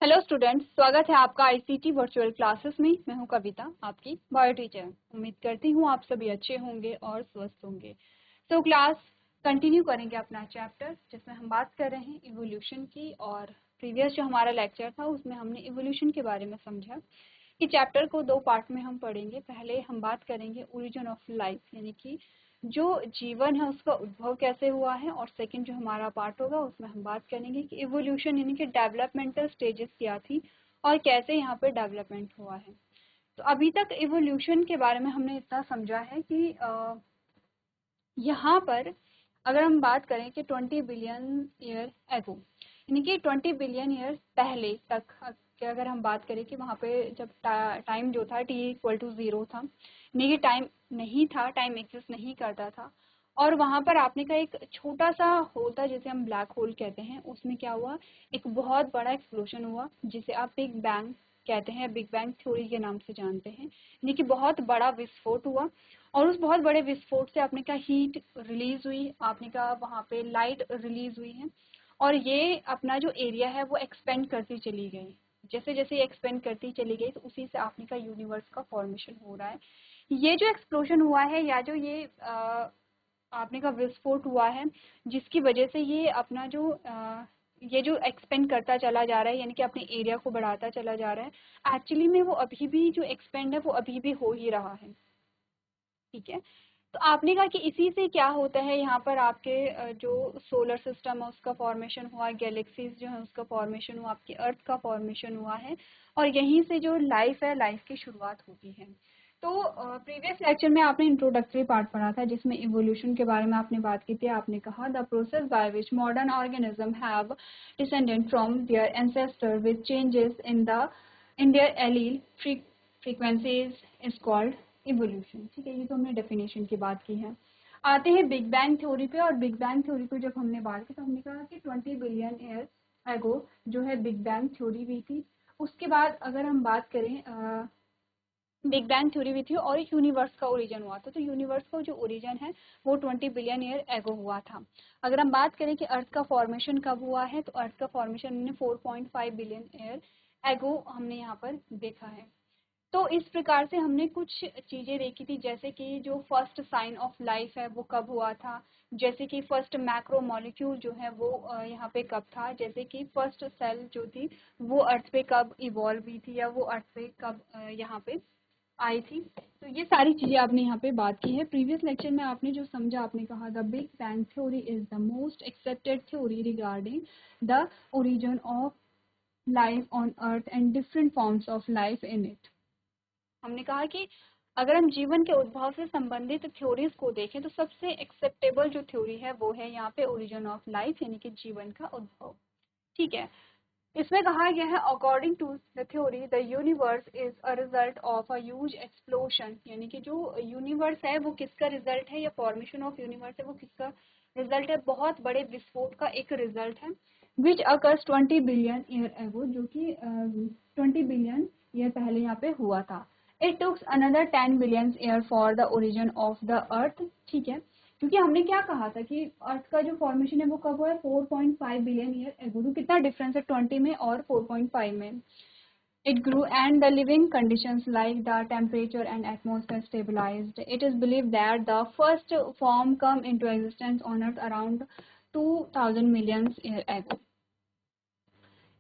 Hello students, स्वागत है आपका आईसीटी वर्चुअल क्लासेस में। मैं हूं कविता, आपकी बायो टीचर। उम्मीद करती हूं आप सभी अच्छे होंगे और स्वस्थ होंगे। तो क्लास कंटिन्यू करेंगे अपना चैप्टर, जिसमें हम बात कर रहे हैं इवोल्यूशन की। और प्रीवियस जो हमारा लेक्चर था उसमें हमने इवोल्यूशन के बारे में समझा कि चैप्टर को दो पार्ट में हम पढ़ेंगे। पहले हम बात करेंगे ओरिजिन ऑफ लाइफ, यानी कि जो जीवन है उसका उद्भव कैसे हुआ है, और सेकंड जो हमारा पार्ट होगा उसमें हम बात करेंगे कि इवोल्यूशन यानी कि डेवलपमेंटल स्टेजेस क्या थी और कैसे यहाँ पे डेवलपमेंट हुआ है। तो अभी तक इवोल्यूशन के बारे में हमने इतना समझा है कि यहाँ पर अगर हम बात करें कि 20 बिलियन ईयर एगो, यानी कि 20 बिलियन ईयर पहले तक कि अगर हम बात करें कि वहाँ पे जब टाइम जो था t=0 था, यानी कि टाइम नहीं था, टाइम एग्जिस्ट नहीं करता था। और वहाँ पर आपने का एक छोटा सा होल था जिसे हम ब्लैक होल कहते हैं। उसमें क्या हुआ, एक बहुत बड़ा एक्सप्लोजन हुआ जिसे आप बिग बैंग कहते हैं, बिग बैंग थ्योरी के नाम से जानते हैं। यानी कि बहुत बड़ा विस्फोट हुआ और उस बहुत बड़े विस्फोट से आपने का हीट रिलीज हुई, आपने का वहाँ पे लाइट रिलीज हुई है। और ये अपना जो एरिया है वो एक्सपेंड करती चली गई। जैसे जैसे ये एक्सपेंड करती चली गई तो उसी से आपने का यूनिवर्स का फॉर्मेशन हो रहा है। ये जो एक्सप्लोजन हुआ है या जो ये आपने का विस्फोट हुआ है, जिसकी वजह से ये अपना जो ये जो एक्सपेंड करता चला जा रहा है, यानी कि अपने एरिया को बढ़ाता चला जा रहा है, एक्चुअली में वो अभी भी जो एक्सपेंड है वो अभी भी हो ही रहा है। ठीक है, तो आपने कहा कि इसी से क्या होता है, यहाँ पर आपके जो सोलर सिस्टम है उसका फॉर्मेशन हुआ, गैलेक्सीज जो है उसका फॉर्मेशन हुआ, आपके अर्थ का फॉर्मेशन हुआ है, और यहीं से जो लाइफ है, लाइफ की शुरुआत होती है। तो प्रीवियस लेक्चर में आपने इंट्रोडक्टरी पार्ट पढ़ा था जिसमें इवोल्यूशन के बारे में आपने बात की थी। आपने कहा the process by which modern organism have descended from their ancestor with changes in their allele frequencies is called evolution. ठीक है, ये तो हमने डेफिनेशन की बात की है। आते हैं बिग बैंग थ्योरी पे। और बिग बैंग थ्योरी को जब हमने बात की तो हमने कहा कि 20 बिलियन ईयर एगो जो है बिग बैंग थ्योरी हुई थी। उसके बाद अगर हम बात करें, बिग बैंग थ्योरी हुई थी और यूनिवर्स का ओरिजिन हुआ था। तो यूनिवर्स का जो ओरिजिन है वो 20 बिलियन ईयर एगो हुआ था। अगर हम बात करें कि अर्थ का फॉर्मेशन कब हुआ है, तो अर्थ का फॉर्मेशन हमने 4.5 बिलियन ईयर एगो हमने यहाँ पर देखा है। तो इस प्रकार से हमने कुछ चीज़ें देखी थी, जैसे कि जो फर्स्ट साइन ऑफ लाइफ है वो कब हुआ था, जैसे कि फर्स्ट मैक्रो मॉलिक्यूल जो है वो यहाँ पे कब था, जैसे कि फर्स्ट सेल जो थी वो अर्थ पे कब इवॉल्व हुई थी, या वो अर्थ पे कब यहाँ पे आई थी। तो ये सारी चीज़ें आपने यहाँ पे बात की है। प्रीवियस लेक्चर में आपने जो समझा, आपने कहा the big bang theory is the most accepted theory regarding the origin of life on earth and different forms of life in it. हमने कहा कि अगर हम जीवन के उद्भव से संबंधित थ्योरीज को देखें तो सबसे एक्सेप्टेबल जो थ्योरी है वो है यहाँ पे ओरिजिन ऑफ लाइफ, यानी कि जीवन का उद्भव। ठीक है, इसमें कहा गया है according to the theory the universe is a result of a huge explosion, यानी कि जो यूनिवर्स है वो किसका रिजल्ट है, या फॉर्मेशन ऑफ यूनिवर्स है वो किसका रिजल्ट है, बहुत बड़े विस्फोट का एक रिजल्ट है। Which occurs 20 billion year ago, जो कि 20 बिलियन ईयर पहले यहाँ पे हुआ था। It takes another 10 billion year for the origin of the earth. ठीक है, क्योंकि हमने क्या कहा था कि अर्थ का जो फॉर्मेशन है वो कब हुआ है, 4.5 बिलियन ईयर एगो। तो कितना डिफरेंस है 20 में और 4.5 में। It grew and the living conditions like the temperature and atmosphere stabilized. It is believed that the first form come into existence on Earth around 2000 million years ago.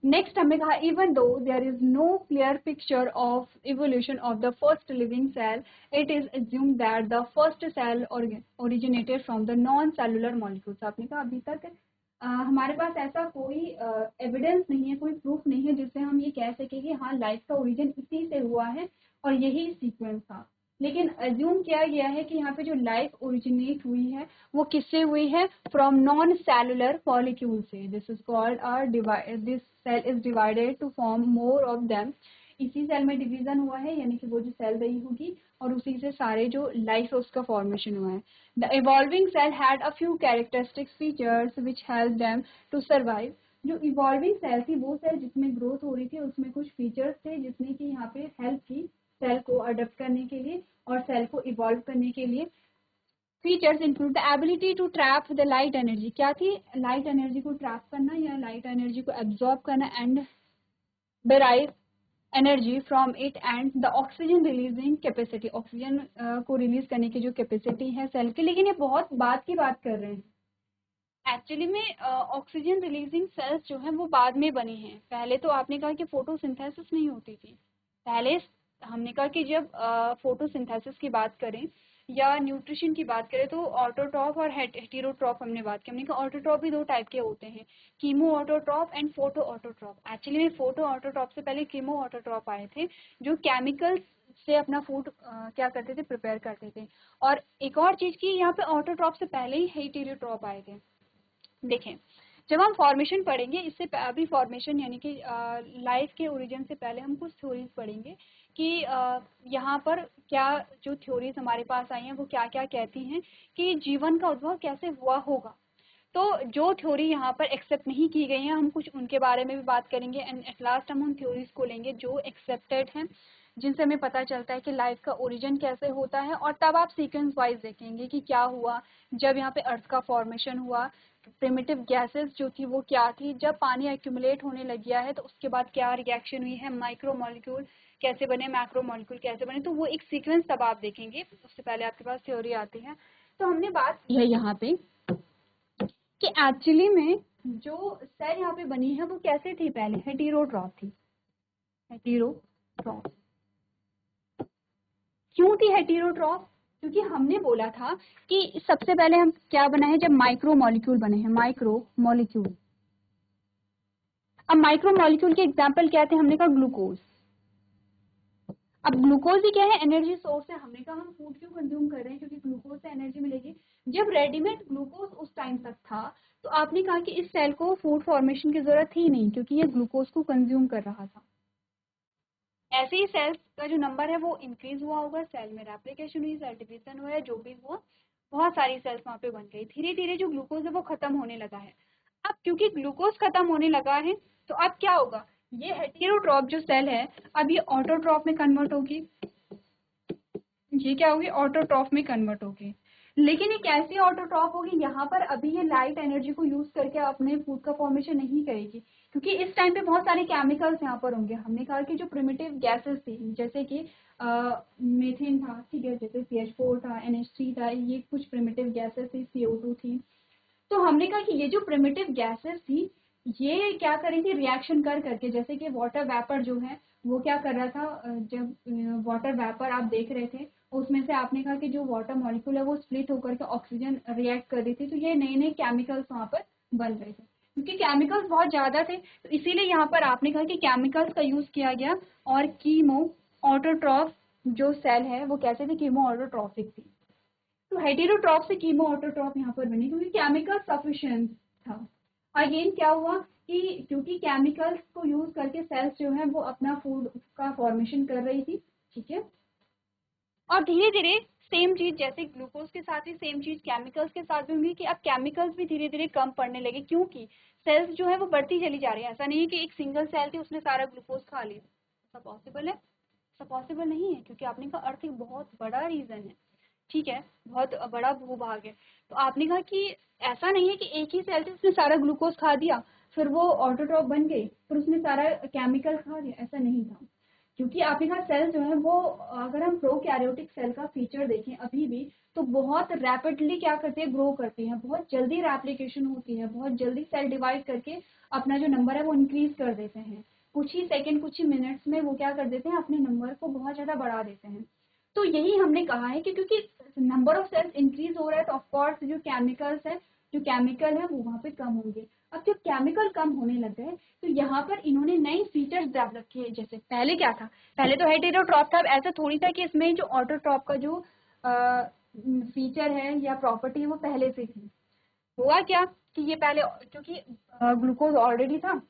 Next हमने कहा even though there is no clear picture of evolution of the first living cell, it is assumed that the first cell originated from the non-cellular molecules. आपने कहा अभी तक हमारे पास ऐसा कोई evidence नहीं है, कोई प्रूफ नहीं है जिससे हम ये कह सके कि हाँ लाइफ का ओरिजिन इसी से हुआ है और यही सीक्वेंस था। लेकिन अज्यूम किया गया है कि यहाँ पे जो लाइफ ओरिजिनेट हुई है वो किससे हुई है, फ्रॉम नॉन सेलुलर मॉलिक्यूल से। This is called this cell is divided to form more of them. इसी सेल में डिवीजन हुआ है, यानी कि वो जो सेल रही होगी और उसी से सारे जो लाइफ है उसका फॉर्मेशन हुआ है। The evolving cell had a few characteristics features which help them to survive. जो इवॉल्विंग सेल थी वो सेल जिसमें ग्रोथ हो रही थी उसमें कुछ फीचर्स थे जिसने कि यहाँ पे हेल्प की सेल को अडॉप्ट करने के लिए और सेल को इवॉल्व करने के लिए। Features include the ability to trap the light energy. क्या थी, लाइट एनर्जी को ट्रैप करना या लाइट एनर्जी को एब्जॉर्ब करना, and derive energy from it and the oxygen releasing capacity, oxygen को रिलीज करने की जो कैपेसिटी है सेल की। लेकिन ये बहुत बाद की बात कर रहे हैं। एक्चुअली में ऑक्सीजन रिलीजिंग सेल्स जो है वो बाद में बनी हैं। पहले तो आपने कहा कि फोटोसिंथेसिस नहीं होती थी। पहले हमने कहा कि जब फोटोसिंथेसिस की बात करें या न्यूट्रिशन की बात करें तो ऑटोट्रॉफ और हेटेरोट्रॉफ हमने बात की। हमने कहा ऑटोट्रॉफ भी दो टाइप के होते हैं, chemo autotroph and photo autotroph. Actually में फोटो ऑटोट्रॉफ से पहले कीमो ऑटोट्रॉफ आए थे, जो केमिकल्स से अपना फूड क्या करते थे, प्रिपेयर करते थे। और एक और चीज की, यहाँ पे ऑटोट्रॉफ से पहले ही हेटेरोट्रॉफ आए थे। देखें, जब हम फॉर्मेशन पढ़ेंगे, इससे अभी फॉर्मेशन यानी कि लाइफ के ओरिजिन से पहले हम कुछ थ्योरीज पढ़ेंगे कि यहाँ पर क्या जो थ्योरीज हमारे पास आई हैं वो क्या क्या कहती हैं कि जीवन का उद्भव कैसे हुआ होगा। तो जो थ्योरी यहाँ पर एक्सेप्ट नहीं की गई हैं, हम कुछ उनके बारे में भी बात करेंगे एंड एट लास्ट हम उन थ्योरीज को लेंगे जो एक्सेप्टेड हैं, जिनसे हमें पता चलता है कि लाइफ का ओरिजिन कैसे होता है। और तब आप सीक्वेंस वाइज देखेंगे कि क्या हुआ जब यहाँ पे अर्थ का फॉर्मेशन हुआ, प्रिमिटिव गैसेस जो थी वो क्या थी, जब पानी एक्यूमुलेट होने लग गया है तो उसके बाद क्या रिएक्शन हुई है, माइक्रो मॉलिक्यूल कैसे बने, मैक्रो मॉलिक्यूल कैसे बने। तो वो एक सीक्वेंस तब आप देखेंगे, उससे पहले आपके पास थ्योरी आती है। तो हमने बात की है यहाँ पे कि एक्चुअली में जो सेल यहाँ पे बनी है वो कैसे थी, पहले हेटेरोट्रॉफ थी। हेटेरोट्रॉफ क्यों थी हेटेरोट्रॉफ? क्योंकि हमने बोला था कि सबसे पहले हम क्या बना है, जब माइक्रो मॉलिक्यूल बने हैं, माइक्रो मॉलिक्यूल। अब माइक्रो मॉलिक्यूल के एग्जांपल क्या थे, हमने कहा ग्लूकोज। अब ग्लूकोज ही क्या है, एनर्जी सोर्स है। हमने कहा हम फूड क्यों कंज्यूम कर रहे हैं, क्योंकि ग्लूकोज से एनर्जी मिलेगी। जब रेडीमेड ग्लूकोज उस टाइम तक था तो आपने कहा कि इस सेल को फूड फॉर्मेशन की जरूरत ही नहीं, क्योंकि ये ग्लूकोज को कंज्यूम कर रहा था। ऐसे ही सेल्स का जो नंबर है वो इंक्रीज हुआ होगा, सेल में रेप्लिकेशन हुई, सेल डिवीजन हुआ, जो भी हुआ, बहुत सारी सेल्स वहां पे बन गई। धीरे धीरे जो ग्लूकोज है वो खत्म होने लगा है। अब क्योंकि ग्लूकोज खत्म होने लगा है तो अब क्या होगा, ये हेटेरोट्रॉफ जो सेल है अब ये ऑटोट्रॉफ में कन्वर्ट होगी। ये क्या होगी, ऑटोट्रॉफ में कन्वर्ट होगी। लेकिन ये कैसे ऑटोट्रॉफ होगी, यहाँ पर अभी ये लाइट एनर्जी को यूज करके अपने फूड का फॉर्मेशन नहीं करेगी, क्योंकि इस टाइम पे बहुत सारे केमिकल्स यहाँ पर होंगे। हमने कहा कि जो प्रिमिटिव गैसेस थी, जैसे कि मीथेन था, ठीक है, जैसे CH4 था, NH3 था, ये कुछ प्रिमिटिव गैसेस थी, CO2 थी। तो हमने कहा कि ये जो प्रिमिटिव गैसेस थी ये क्या करेंगे, रिएक्शन कर करके, जैसे कि वाटर वेपर जो है वो क्या कर रहा था, जब वाटर वेपर आप देख रहे थे उसमें से आपने कहा कि जो वाटर मॉलिक्यूल है वो स्प्लिट होकर के ऑक्सीजन रिएक्ट कर रही थी। तो ये नए नए केमिकल्स वहाँ पर बन रहे थे, क्योंकि केमिकल्स बहुत ज्यादा थे तो इसीलिए यहाँ पर आपने कहा कि केमिकल्स का यूज किया गया। और कीमो ऑटोट्रॉफ जो सेल है वो कैसे थी, कीमो ऑटोट्रॉफिक थी। तो हेटेरोट्रॉफ से कीमो ऑटोट्रॉफ यहाँ पर बनी, क्योंकि केमिकल सफिशिएंट था। अगेन क्या हुआ कि क्योंकि केमिकल्स को यूज करके सेल्स जो है वो अपना फूड का फॉर्मेशन कर रही थी, ठीक है। और धीरे धीरे सेम चीज, जैसे ग्लूकोज के साथ ही सेम चीज केमिकल्स के साथ भी होंगी कि अब केमिकल्स भी धीरे धीरे कम पड़ने लगे, क्योंकि सेल्स जो है वो बढ़ती चली जा रही है। ऐसा नहीं है कि एक सिंगल सेल थी उसने सारा ग्लूकोज खा लिया, ऐसा पॉसिबल है? ऐसा पॉसिबल नहीं है, क्योंकि आपने का अर्थ एक बहुत बड़ा रीजन है, ठीक है, बहुत बड़ा भूभाग है। तो आपने कहा कि ऐसा नहीं है कि एक ही सेल थी उसने सारा ग्लूकोज खा दिया फिर वो ऑटोट्रॉफ बन गई फिर उसने सारा केमिकल खा दिया, ऐसा नहीं था। क्योंकि आपने कहा सेल जो है वो, अगर हम प्रोकैरियोटिक सेल का फीचर देखें अभी भी, तो बहुत रैपिडली क्या करती है, ग्रो करती है, बहुत जल्दी रेप्लिकेशन होती है, बहुत जल्दी सेल डिवाइड करके अपना जो नंबर है वो इंक्रीज कर देते हैं। कुछ ही सेकंड, कुछ ही मिनट्स में वो क्या कर देते हैं, अपने नंबर को बहुत ज्यादा बढ़ा देते हैं। तो यही हमने कहा है कि क्योंकि नंबर ऑफ सेल्स इंक्रीज हो रहा है तो ऑफकोर्स जो केमिकल्स है, जो केमिकल है वो वहाँ पे कम होंगे। अब जब केमिकल कम होने लग गए तो यहाँ पर इन्होंने नई फीचर्स डेवलप किए। जैसे पहले क्या था, पहले तो हेटेरोट्रॉप था। अब ऐसा थोड़ी था कि इसमें जो ऑटोट्रॉप का जो फीचर है या प्रॉपर्टी है वो पहले से थी। हुआ क्या कि ये पहले, क्योंकि ग्लूकोज ऑलरेडी था,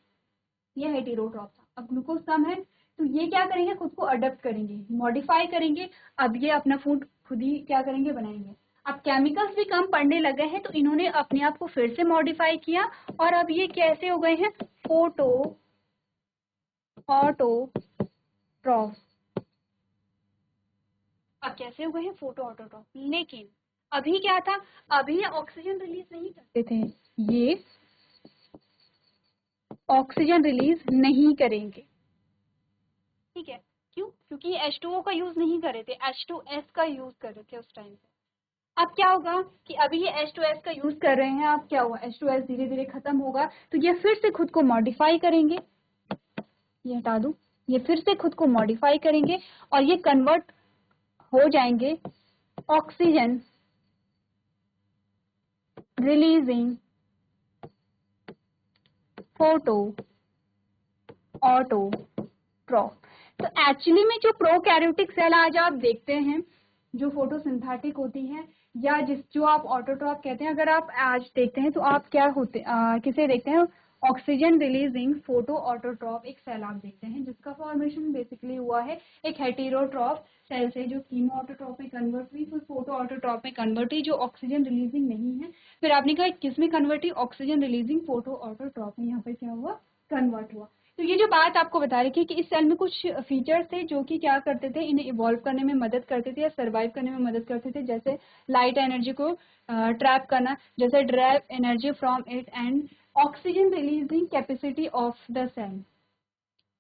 ये हेटेरोट्रॉप था, अब ग्लूकोज कम है तो ये क्या करेंगे, खुद को अडेप्ट करेंगे, मॉडिफाई करेंगे। अब ये अपना फूड खुद ही क्या करेंगे, बनाएंगे। अब केमिकल्स भी कम पड़ने लगे हैं तो इन्होंने अपने आप को फिर से मॉडिफाई किया और अब ये कैसे हो गए हैं, फोटो ऑटोट्रॉफ। अब कैसे हो गए हैं, फोटो ऑटोट्रॉफ। लेकिन अभी क्या था, अभी ये ऑक्सीजन रिलीज नहीं करते थे, ये ऑक्सीजन रिलीज नहीं करेंगे। क्योंकि H2O का यूज नहीं कर रहे थे, H2S का यूज कर रहे थे उस टाइम पे। अब क्या होगा कि अभी ये H2S का यूज कर रहे हैं, अब क्या हुआ, H2S धीरे धीरे खत्म होगा तो ये फिर से खुद को मॉडिफाई करेंगे, ये हटा दूं, ये फिर से खुद को मॉडिफाई करेंगे और ये कन्वर्ट हो जाएंगे ऑक्सीजन रिलीजिंग फोटो ऑटोट्रॉफ। तो एक्चुअली में जो प्रोकैरियोटिक सेल आज आप देखते हैं जो फोटोसिंथेटिक होती है या जो आप ऑटोट्रॉफ कहते हैं, अगर आप आज देखते हैं तो आप क्या होते किसे देखते हैं, ऑक्सीजन रिलीजिंग फोटो ऑटोट्रॉफ एक सेल आप देखते हैं जिसका फॉर्मेशन बेसिकली हुआ है एक हेटेरोट्रॉफ सेल से जो कीमो ऑटोट्रॉफ में कन्वर्ट हुई, फिर फोटो ऑटोट्रॉफ में कन्वर्ट हुई जो ऑक्सीजन रिलीजिंग नहीं है, फिर आपने कहा किस में कन्वर्ट हुई, ऑक्सीजन रिलीजिंग फोटो ऑटोट्रॉफ में यहाँ पे क्या हुआ, कन्वर्ट हुआ। तो ये जो बात आपको बता रही थी कि इस सेल में कुछ फीचर्स थे जो कि क्या करते थे, इन्हें इवॉल्व करने में मदद करते थे या सर्वाइव करने में मदद करते थे, जैसे लाइट एनर्जी को ट्रैप करना, जैसे trap energy from it and oxygen releasing capacity of the cell.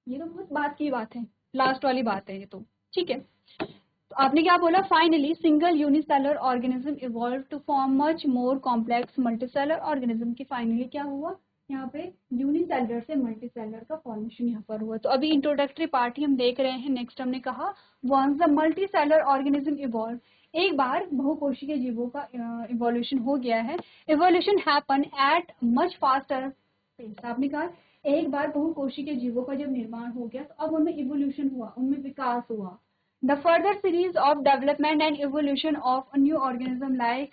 ये तो बहुत बात की बात है, लास्ट वाली बात है ये तो, ठीक है। तो आपने क्या बोला, finally single unicellular organism evolve to form much more complex multicellular organism की फाइनली क्या हुआ, यहाँ पे यूनिसेलर से मल्टीसेलर का फॉर्मेशन यहाँ पर हुआ। तो अभी इंट्रोडक्टरी पार्ट ही हम देख रहे हैं। नेक्स्ट हमने कहा once the multicellular organism evolve, एक बार बहुकोशिकीय जीवों का इवोल्यूशन हो गया है, evolution happen at much faster pace. आपने कहा एक बार बहुकोशिकीय जीवों का जब निर्माण हो गया तो अब उनमें इवोल्यूशन हुआ, उनमें विकास हुआ। The further series of development and evolution of a new organism like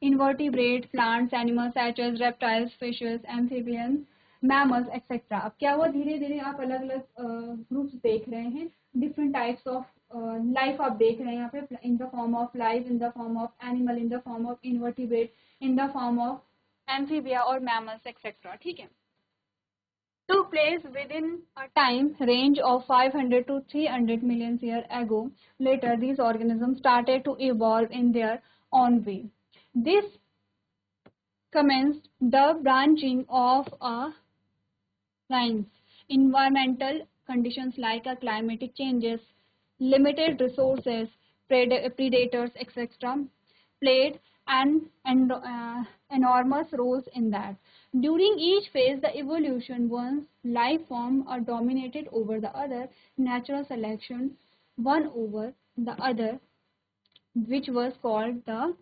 invertebrate plants, animals such as reptiles, fishes, amphibians, mammals, etc. अब क्या हुआ, धीरे धीरे आप अलग अलग ग्रुप्स देख रहे हैं, डिफरेंट टाइप्स ऑफ लाइफ आप देख रहे हैं यहाँ पे, in the form of life, in the form of animal, in the form of invertebrate, in the form of amphibia और मैमल्स एक्सेट्रा, ठीक है। Took place within a time range of 500 to 300 million years ago. Later, these organisms started to evolve in their own way. This commenced the branching of a lines. Environmental conditions like climatic changes, limited resources, predators, etc., played an enormous roles in that. During each phase, the evolution, once life form are dominated over the other, natural selection one over the other, which was called the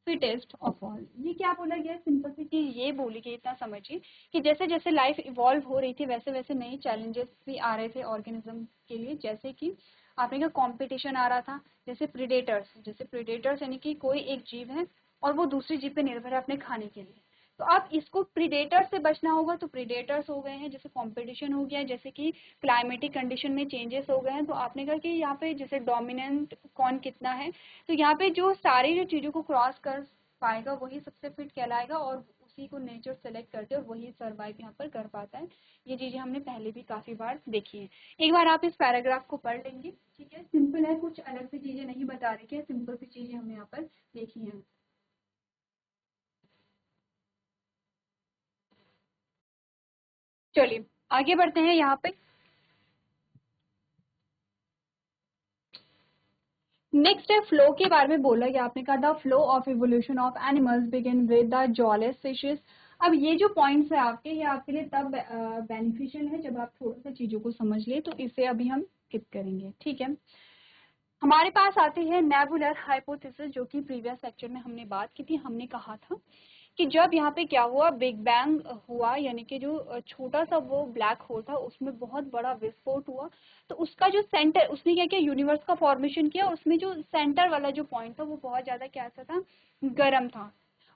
fittest of all. ये क्या बोला गया, simple सी चीज ये बोली गई, इतना समझिए कि जैसे जैसे लाइफ इवॉल्व हो रही थी वैसे वैसे नए चैलेंजेस भी आ रहे थे ऑर्गेनिज्म के लिए, जैसे कि आपने क्या कंपटीशन आ रहा था, जैसे प्रीडेटर्स यानी कि कोई एक जीव है और वो दूसरी जीव पे निर्भर है अपने खाने के लिए, तो अब इसको प्रीडेटर से बचना होगा, तो प्रीडेटर्स हो गए हैं, जैसे कंपटीशन हो गया, जैसे कि क्लाइमेटिक कंडीशन में चेंजेस हो गए हैं, तो आपने कहा कि यहाँ पे जैसे डोमिनेंट कौन कितना है, तो यहाँ पे जो सारी जो चीज़ों को क्रॉस कर पाएगा वही सबसे फिट कहलाएगा और उसी को नेचर सेलेक्ट करते हैं और वही सर्वाइव यहाँ पर कर पाता है। ये चीज़ें हमने पहले भी काफ़ी बार देखी है। एक बार आप इस पैराग्राफ को पढ़ लेंगे, ठीक है, सिंपल है, कुछ अलग सी चीज़ें नहीं बता रही है, सिंपल सी चीज़ें हमने यहाँ पर देखी हैं। चलिए आगे बढ़ते हैं। यहाँ पे नेक्स्ट है फ्लो के बारे में बोला गया, आपने कहा the flow of evolution of animals begin with the jawless fishes. अब ये जो पॉइंट्स है आपके, ये आपके लिए तब बेनिफिशियल है जब आप थोड़ा सा चीजों को समझ ले, तो इसे अभी हम स्किप करेंगे, ठीक है। हमारे पास आती है नेबुलर हाइपोथेसिस, जो कि प्रीवियस लेक्चर में हमने बात की थी। हमने कहा था कि जब यहाँ पे क्या हुआ, बिग बैंग हुआ, यानी कि जो छोटा सा वो ब्लैक होल था उसमें बहुत बड़ा विस्फोट हुआ, तो उसका जो सेंटर, उसने क्या किया, यूनिवर्स का फॉर्मेशन किया, उसमें जो सेंटर वाला जो पॉइंट था वो बहुत ज्यादा क्या था, गर्म था,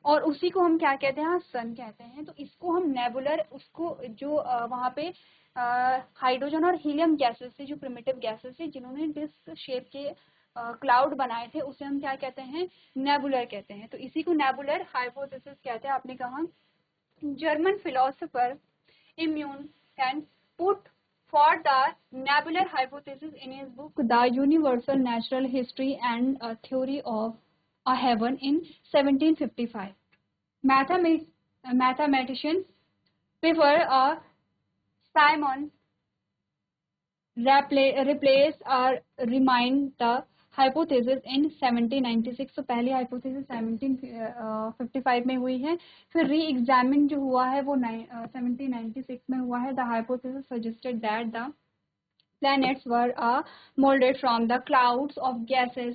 और उसी को हम क्या कहते हैं, सन कहते हैं। तो इसको हम नेबुलर, उसको जो वहाँ पे हाइड्रोजन और हीलियम गैसेस से, जो प्रिमिटिव गैसेस थे जिन्होंने डिस्क शेप के क्लाउड बनाए थे, उसे हम क्या कहते हैं, नेबुलर कहते हैं। तो इसी को नेबुलर हाइपोथेसिस कहते हैं। आपने कहा German philosopher immune can put for the nebular hypothesis in his book the universal natural history and theory of a heaven in 1755. Mathematician prefer a Simon replace or remind the hypothesis in 1796। तो पहली hypothesis 1755 में हुई है, फिर री-एग्जामिन जो हुआ है वो 1796 में हुआ है। The hypothesis suggested that the planets were molded from the clouds of gases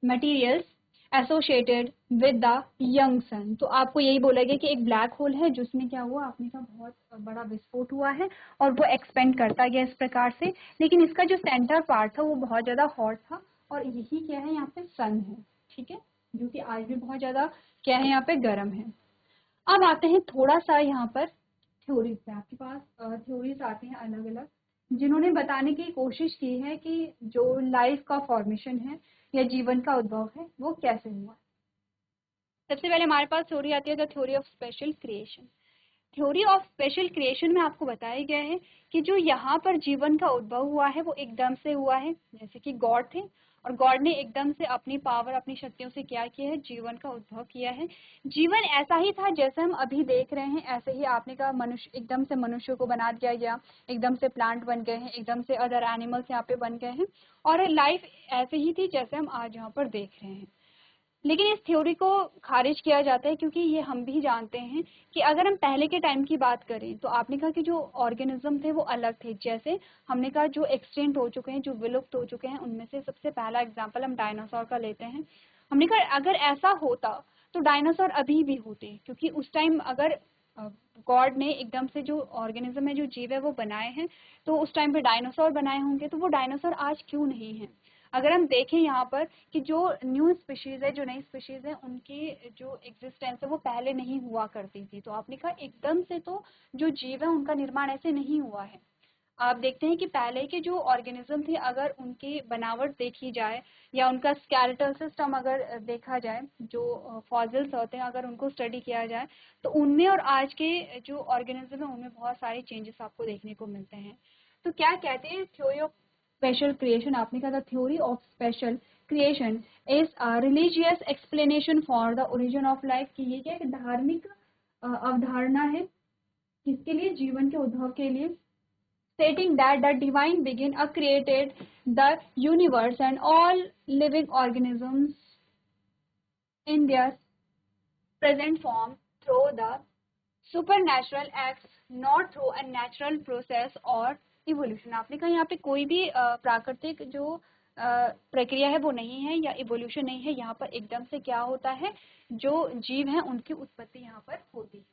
materials associated with the young son. तो आपको यही बोला गया कि एक ब्लैक होल है जिसमें क्या हुआ, आपने का बहुत बड़ा विस्फोट हुआ है और वो एक्सपेंड करता गया इस प्रकार से, लेकिन इसका जो सेंटर पार्ट था वो बहुत ज़्यादा हॉट था और यही क्या है यहाँ पे सन है, ठीक है, जो कि आज भी बहुत ज़्यादा क्या है यहाँ पे गर्म है। अब आते हैं थोड़ा सा यहाँ पर थ्योरीज पे। आपके पास थ्योरीज आती हैं अलग अलग, जिन्होंने बताने की कोशिश की है कि जो लाइफ का फॉर्मेशन है या जीवन का उद्भव है वो कैसे हुआ। सबसे पहले हमारे पास थ्योरी आती है the theory of special creation. Theory of special creation में आपको बताया गया है कि जो यहाँ पर जीवन का उद्भव हुआ है वो एकदम से हुआ है, जैसे कि गॉड थे और गॉड ने एकदम से अपनी पावर अपनी शक्तियों से क्या किया है, जीवन का उद्भव किया है। जीवन ऐसा ही था जैसे हम अभी देख रहे हैं, ऐसे ही आपने कहा मनुष्य एकदम से मनुष्य को बना दिया गया, एकदम से प्लांट बन गए हैं, एकदम से अदर एनिमल्स यहाँ पे बन गए हैं और लाइफ ऐसे ही थी जैसे हम आज यहाँ पर देख रहे हैं। लेकिन इस थ्योरी को खारिज किया जाता है क्योंकि ये हम भी जानते हैं कि अगर हम पहले के टाइम की बात करें तो आपने कहा कि जो ऑर्गेनिज्म थे वो अलग थे, जैसे हमने कहा जो एक्सटेंट हो चुके हैं, जो विलुप्त हो चुके हैं, उनमें से सबसे पहला एग्जांपल हम डायनासोर का लेते हैं। हमने कहा अगर ऐसा होता तो डायनासोर अभी भी होते, क्योंकि उस टाइम अगर गॉड ने एकदम से जो ऑर्गेनिज्म है, जो जीव है वो बनाए हैं, तो उस टाइम पे डायनासोर बनाए होंगे, तो वो डायनासोर आज क्यों नहीं है। अगर हम देखें यहाँ पर कि जो न्यू स्पीशीज है, जो नई स्पीशीज है, उनकी जो एग्जिस्टेंस है वो पहले नहीं हुआ करती थी, तो आपने कहा एकदम से तो जो जीव है उनका निर्माण ऐसे नहीं हुआ है। आप देखते हैं कि पहले के जो ऑर्गेनिज्म थे अगर उनकी बनावट देखी जाए या उनका स्केलेटल सिस्टम अगर देखा जाए, जो फॉसिल्स होते हैं अगर उनको स्टडी किया जाए, तो उनमें और आज के जो ऑर्गेनिज्म है उनमें बहुत सारे चेंजेस आपको देखने को मिलते हैं। तो क्या कहते हैं थ्योरी ऑफ स्पेशल क्रिएशन, आपने कहा था theory of special creation is a religious explanation for the origin of life. की ये क्या धार्मिक अवधारणा है किसके लिए, जीवन के उद्भव के लिए, stating that the divine being created the universe and all living organisms in their present form through the supernatural acts, not through a natural process or evolution। आपने कहा यहाँ पे कोई भी प्राकृतिक जो प्रक्रिया है वो नहीं है या इवोल्यूशन नहीं है, यहाँ पर एकदम से क्या होता है, जो जीव हैं उनकी उत्पत्ति यहाँ पर होती है।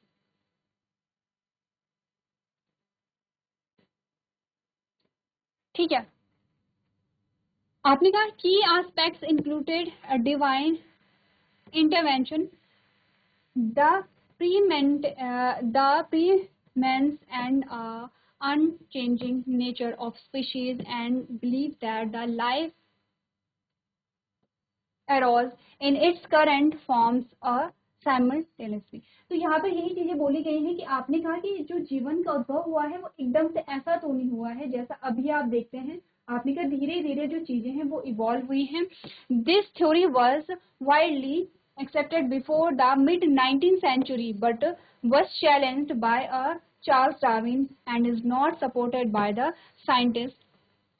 ठीक है, आपने कहा की aspects included divine intervention, the preeminence and unchanging nature of species, and belief that the life arose in its current forms simultaneously। तो यहाँ पर यही चीजें बोली गई हैं कि आपने कहा कि जो जीवन का उद्भव हुआ है वो एकदम से ऐसा तो नहीं हुआ है जैसा अभी आप देखते हैं, आपने कहा धीरे धीरे जो चीजें हैं वो इवॉल्व हुई हैं। This theory was widely accepted before the mid 19th century but was challenged by Charles Darwin and is not supported by the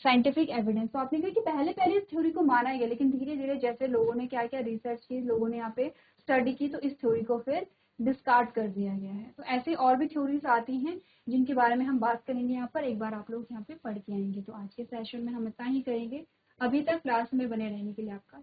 scientific evidence. तो आपने कहा कि पहले पहले इस थ्योरी को माना गया, लेकिन धीरे धीरे जैसे लोगों ने क्या क्या रिसर्च की, लोगों ने यहाँ पे स्टडी की, तो इस थ्योरी को फिर डिस्कार्ड कर दिया गया है। तो ऐसे और भी थ्योरीज आती हैं जिनके बारे में हम बात करेंगे यहाँ पर, एक बार आप लोग यहाँ पे पढ़ के आएंगे। तो आज के सेशन में हम इतना ही करेंगे, अभी तक क्लास में बने रहने के लिए आपका